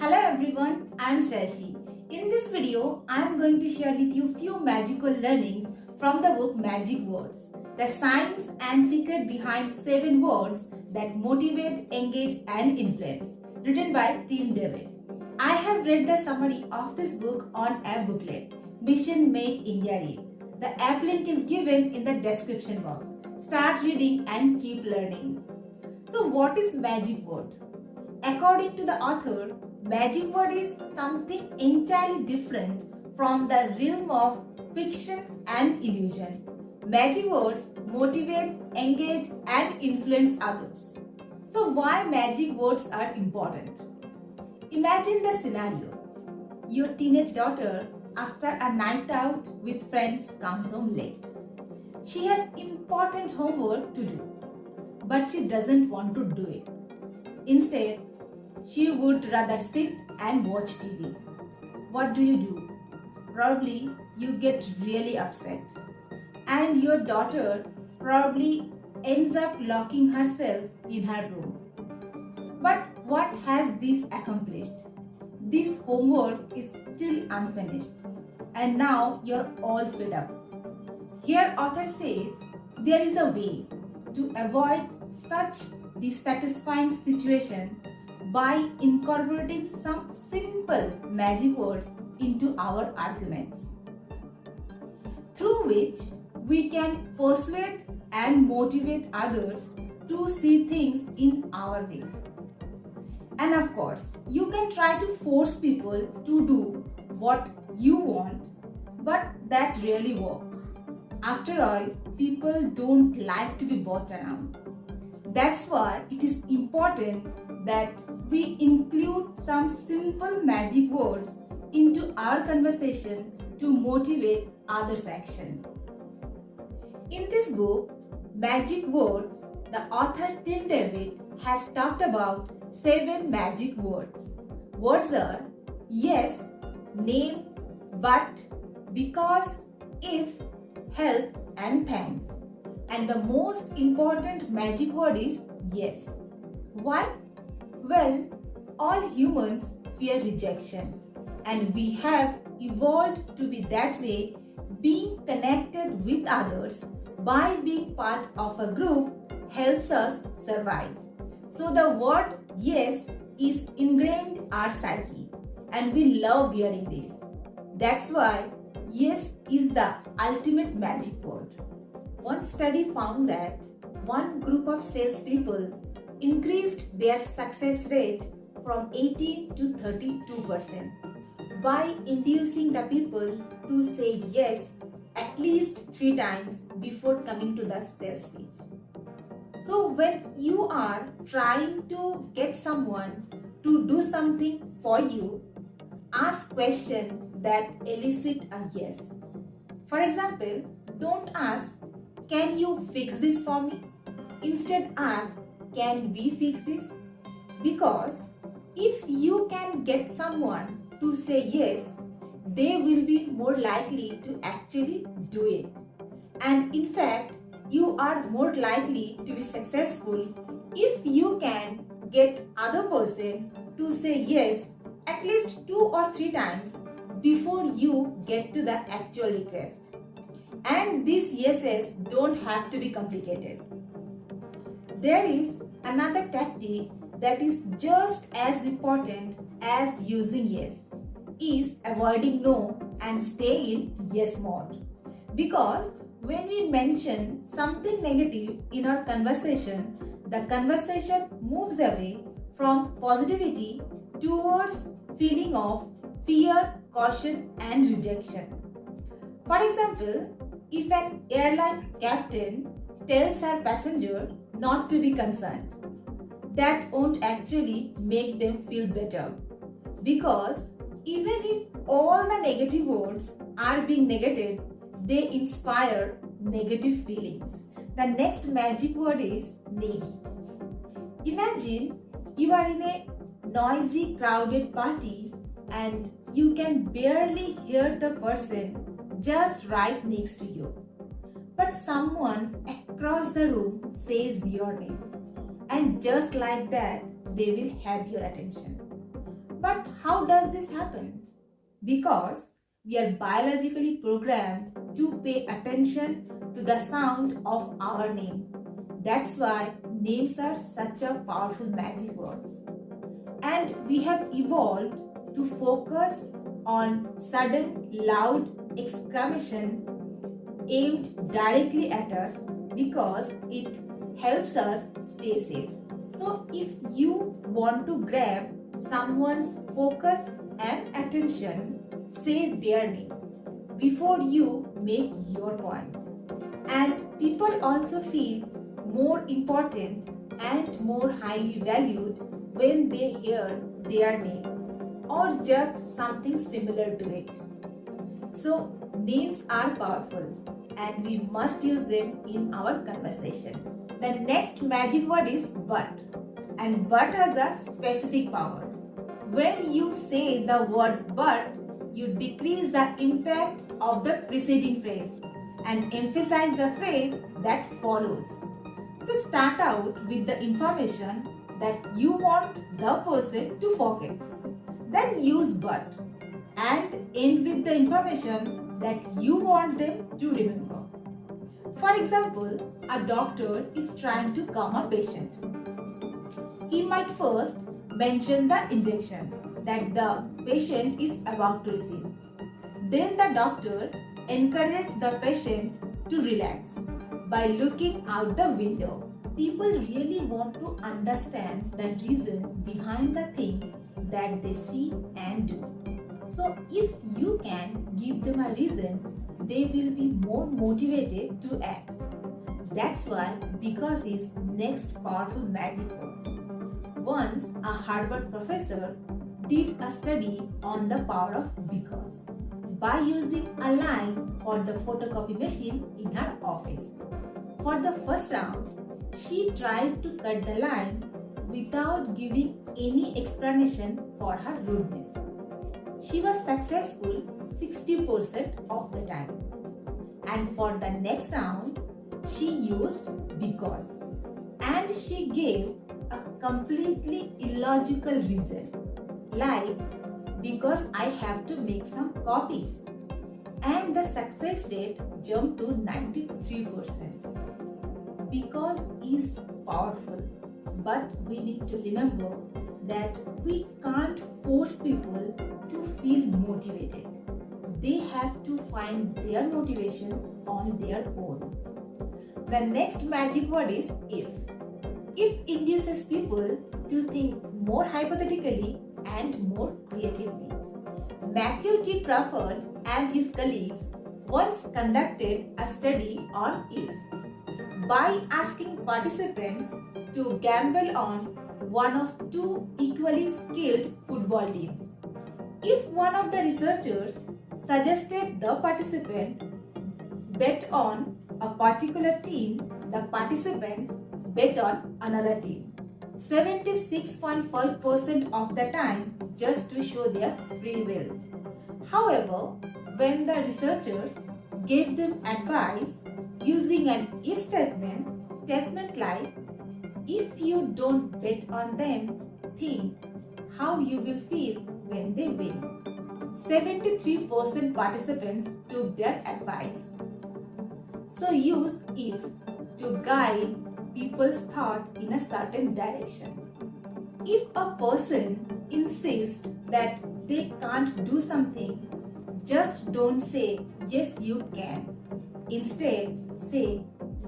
Hello everyone, I am Shashi. In this video, I am going to share with you few magical learnings from the book Magic Words, the science and secret behind 7 words that motivate, engage and influence, written by Tim David. I have read the summary of this book on a booklet, Mission Make India Read. The app link is given in the description box. Start reading and keep learning. So what is magic word? According to the author, magic word is something entirely different from the realm of fiction and illusion. Magic words motivate, engage and influence others. So why magic words are important? Imagine the scenario. Your teenage daughter, after a night out with friends, comes home late. She has important homework to do, but she doesn't want to do it. Instead, she would rather sit and watch TV. What do? Probably you get really upset. And your daughter probably ends up locking herself in her room. But what has this accomplished? This homework is still unfinished. And now you're all fed up. Here author says there is a way to avoid such dissatisfying situation by incorporating some simple magic words into our arguments, through which we can persuade and motivate others to see things in our way. And of course, you can try to force people to do what you want, but that rarely works. After all, people don't like to be bossed around. That's why it is important that we include some simple magic words into our conversation to motivate others' action. In this book, Magic Words, the author Tim David has talked about 7 magic words. Words are yes, name, but, because, if, help and thanks. And the most important magic word is yes. Why? Well, all humans fear rejection, and we have evolved to be that way, being connected with others by being part of a group helps us survive. So the word yes is ingrained in our psyche, and we love hearing this. That's why yes is the ultimate magic word. One study found that one group of salespeople increased their success rate from 18 to 32% by inducing the people to say yes at least 3 times before coming to the sales pitch. So when you are trying to get someone to do something for you, ask questions that elicit a yes. For example, don't ask, "Can you fix this for me?" Instead ask, "Can we fix this?" Because if you can get someone to say yes, they will be more likely to actually do it. And in fact, you are more likely to be successful if you can get other person to say yes at least 2 or 3 times before you get to the actual request. And these yeses don't have to be complicated. There is another tactic that is just as important as using yes, is avoiding no and stay in yes mode. Because when we mention something negative in our conversation, the conversation moves away from positivity towards feeling of fear, caution and rejection. For example, if an airline captain tells her passenger not to be concerned, that won't actually make them feel better. Because even if all the negative words are being negated, they inspire negative feelings. The next magic word is name. Imagine you are in a noisy, crowded party and you can barely hear the person just right next to you. But someone across the room says your name, and just like that, they will have your attention. But how does this happen? Because we are biologically programmed to pay attention to the sound of our name. That's why names are such a powerful magic words. And we have evolved to focus on sudden loud exclamation aimed directly at us because it helps us stay safe. So if you want to grab someone's focus and attention, say their name before you make your point. And people also feel more important and more highly valued when they hear their name or just something similar to it. So names are powerful and we must use them in our conversation. The next magic word is but, and but has a specific power. When you say the word but, you decrease the impact of the preceding phrase and emphasize the phrase that follows. So start out with the information that you want the person to forget. Then use but and end with the information that you want them to remember. For example, a doctor is trying to calm a patient. He might first mention the injection that the patient is about to receive. Then the doctor encourages the patient to relax by looking out the window. People really want to understand the reason behind the thing that they see and do. So if you can give them a reason, they will be more motivated to act. That's why because is next powerful magic word. Once a Harvard professor did a study on the power of because by using a line for the photocopy machine in her office. For the first round, she tried to cut the line without giving any explanation for her rudeness. She was successful 60% of the time. And for the next round, she used because. And she gave a completely illogical reason, like because I have to make some copies. And the success rate jumped to 93%. Because is powerful, but we need to remember that we can't force people to feel motivated. They have to find their motivation on their own. The next magic word is if. If induces people to think more hypothetically and more creatively. Matthew T. Crawford and his colleagues once conducted a study on if by asking participants to gamble on one of two equally skilled football teams. If one of the researchers suggested the participant bet on a particular team, the participants bet on another team 76.5% of the time just to show their free will. However, when the researchers gave them advice using an if statement like, if you don't bet on them, think how you will feel when they win. 73% participants took their advice. So use if to guide people's thought in a certain direction. If a person insists that they can't do something, just don't say yes you can. Instead, say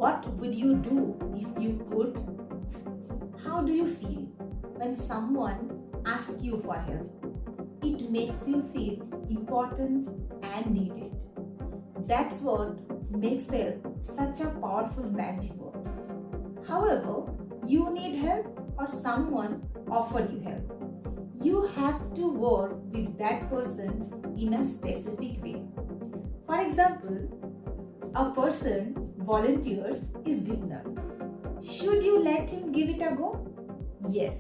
what would you do if you could? How do you feel when someone asks you for help? It makes you feel important and needed. That's what makes help such a powerful magic word. However, you need help or someone offered you help. You have to work with that person in a specific way. For example, a person volunteers his beginner. Should you let him give it a go? Yes,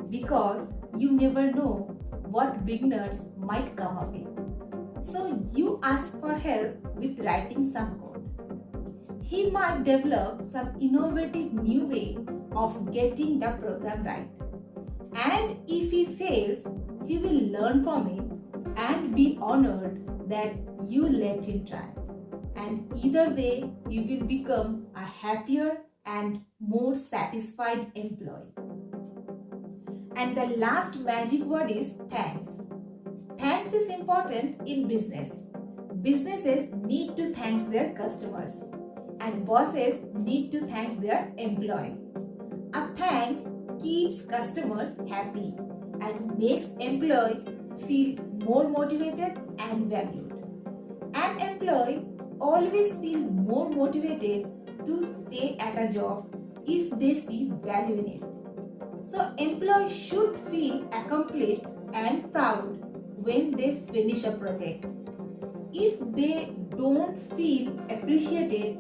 because you never know what beginners might come up with. So you ask for help with writing some code. He might develop some innovative new way of getting the program right. And if he fails, he learn from it and be honored that you let him try. And either way, you will become a happier and more satisfied employee. And the last magic word is thanks. Thanks is important in business. Businesses need to thank their customers and bosses need to thank their employee. A thanks keeps customers happy and makes employees feel more motivated and valued. An employee always feels more motivated to stay at a job if they see value in it. So employees should feel accomplished and proud when they finish a project. If they don't feel appreciated,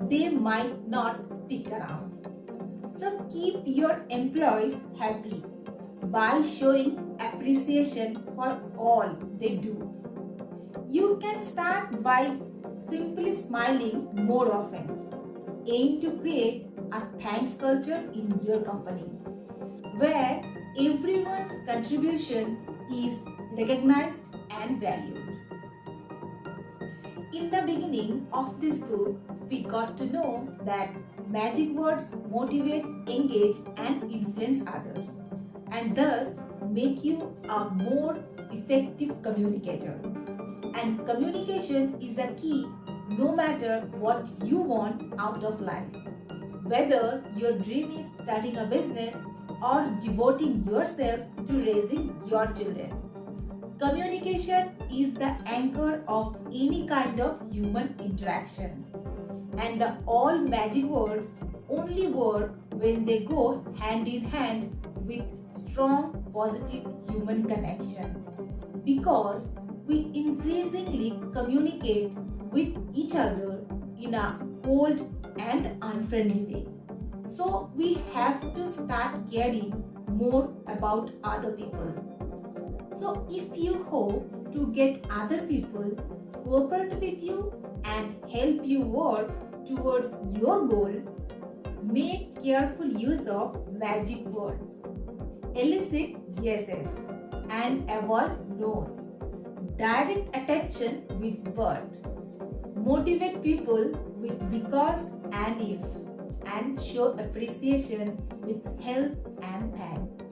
they might not stick around. So keep your employees happy by showing appreciation for all they do. You can start by simply smiling more often. Aim to create a thanks culture in your company where everyone's contribution is recognized and valued. In the beginning of this book, we got to know that magic words motivate, engage, and influence others, and thus make you a more effective communicator. And communication is a key no matter what you want out of life. Whether your dream is starting a business or devoting yourself to raising your children. Communication is the anchor of any kind of human interaction. And the all magic words only work when they go hand in hand with strong positive human connection. Because we increasingly communicate with each other in a cold and unfriendly way. So we have to start caring more about other people. So if you hope to get other people cooperate with you and help you work towards your goal, make careful use of magic words. Elicit yeses and avoid no's. Direct attention with but. Motivate people with because and if, and show appreciation with help and thanks.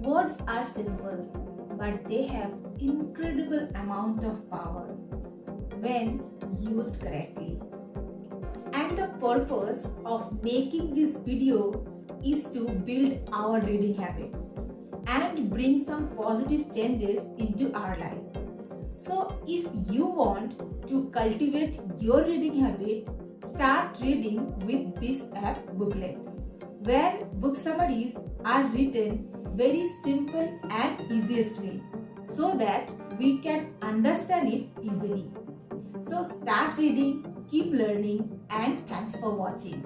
Words are simple, but they have incredible amount of power when used correctly. And the purpose of making this video is to build our reading habit and bring some positive changes into our life. So if you want to cultivate your reading habit, start reading with this app Booklet, where book summaries are written very simple and easiest way so that we can understand it easily. So start reading, keep learning, and thanks for watching.